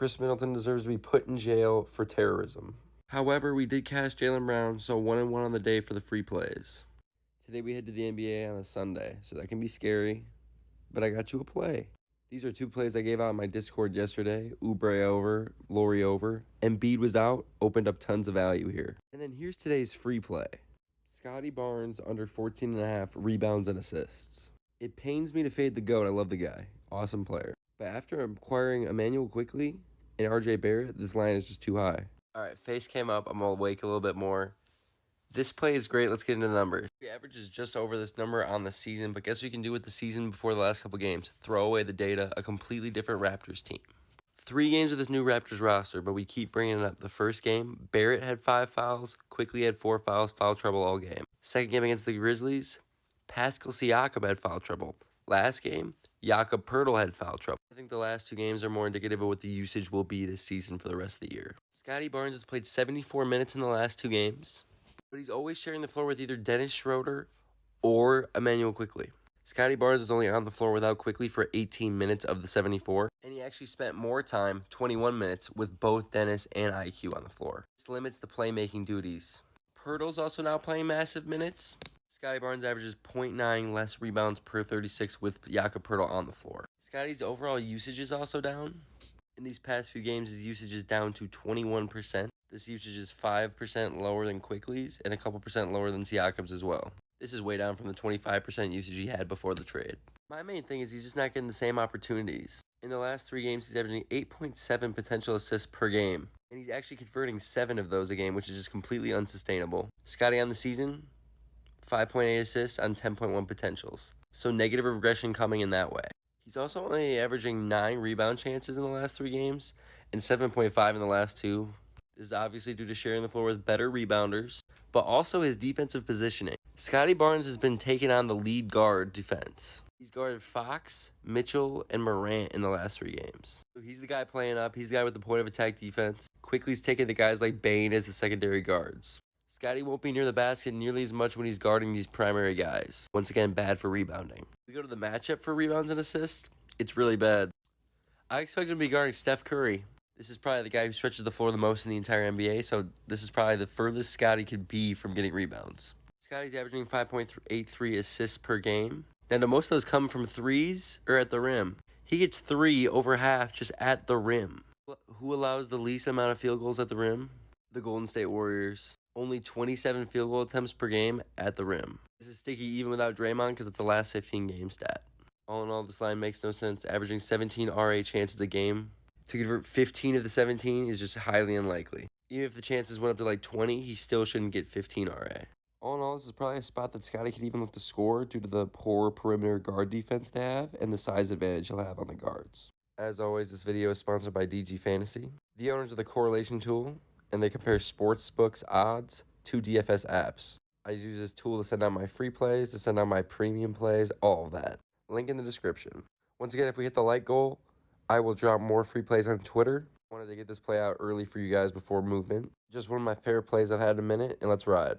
Chris Middleton deserves to be put in jail for terrorism. However, we did cash Jaylen Brown, so 1-1 on the day for the free plays. Today we head to the NBA on a Sunday, so that can be scary, but I got you a play. These are 2 plays I gave out on my Discord yesterday. Oubre over, Laurie over. Embiid was out, opened up tons of value here. And then here's today's free play. Scotty Barnes under 14.5 rebounds and assists. It pains me to fade the GOAT. I love the guy. Awesome player. But after acquiring Emmanuel Quickley and RJ Barrett, this line is just too high. All right, face came up. I'm going to wake a little bit more. This play is great. Let's get into the numbers. The average is just over this number on the season, but guess what you can do with the season before the last couple games? Throw away the data, a completely different Raptors team. 3 games of this new Raptors roster, but we keep bringing it up. The first game, Barrett had 5 fouls, Quickly had 4 fouls, foul trouble all game. Second game against the Grizzlies, Pascal Siakam had foul trouble. Last game, Jakob Poeltl had foul trouble. I think the last 2 games are more indicative of what the usage will be this season for the rest of the year. Scotty Barnes has played 74 minutes in the last 2 games. But he's always sharing the floor with either Dennis Schroeder or Emmanuel Quickley. Scotty Barnes was only on the floor without Quickley for 18 minutes of the 74, and he actually spent more time, 21 minutes, with both Dennis and IQ on the floor. This limits the playmaking duties. Poeltl's also now playing massive minutes. Scotty Barnes averages 0.9 less rebounds per 36 with Jakob Poeltl on the floor. Scotty's overall usage is also down. In these past few games, his usage is down to 21%. This usage is 5% lower than Quickly's and a couple percent lower than Siakam's as well. This is way down from the 25% usage he had before the trade. My main thing is he's just not getting the same opportunities. In the last 3 games, he's averaging 8.7 potential assists per game. And he's actually converting 7 of those a game, which is just completely unsustainable. Scotty on the season, 5.8 assists on 10.1 potentials. So negative regression coming in that way. He's also only averaging 9 rebound chances in the last 3 games and 7.5 in the last 2. This is obviously due to sharing the floor with better rebounders, but also his defensive positioning. Scotty Barnes has been taking on the lead guard defense. He's guarded Fox, Mitchell, and Morant in the last 3 games. So he's the guy playing up. He's the guy with the point of attack defense. Quickly's taking the guys like Bane as the secondary guards. Scotty won't be near the basket nearly as much when he's guarding these primary guys. Once again, bad for rebounding. We go to the matchup for rebounds and assists. It's really bad. I expect him to be guarding Steph Curry. This is probably the guy who stretches the floor the most in the entire NBA, so this is probably the furthest Scotty could be from getting rebounds. Scotty's averaging 5.83 assists per game. Now, do most of those come from threes or at the rim? He gets 3 over half just at the rim. Who allows the least amount of field goals at the rim? The Golden State Warriors. Only 27 field goal attempts per game at the rim. This is sticky even without Draymond because it's the last 15 game stat. All in all, this line makes no sense. Averaging 17 RA chances a game. To convert 15 of the 17 is just highly unlikely. Even if the chances went up to like 20, he still shouldn't get 15 RA. All in all, this is probably a spot that Scotty could even look to score due to the poor perimeter guard defense they have and the size advantage he'll have on the guards. As always, this video is sponsored by DG Fantasy, the owners of the correlation tool, and they compare sportsbooks odds to DFS apps. I use this tool to send out my free plays, to send out my premium plays, all of that. Link in the description. Once again, if we hit the like goal, I will drop more free plays on Twitter. I wanted to get this play out early for you guys before movement. Just one of my favorite plays I've had in a minute, and let's ride.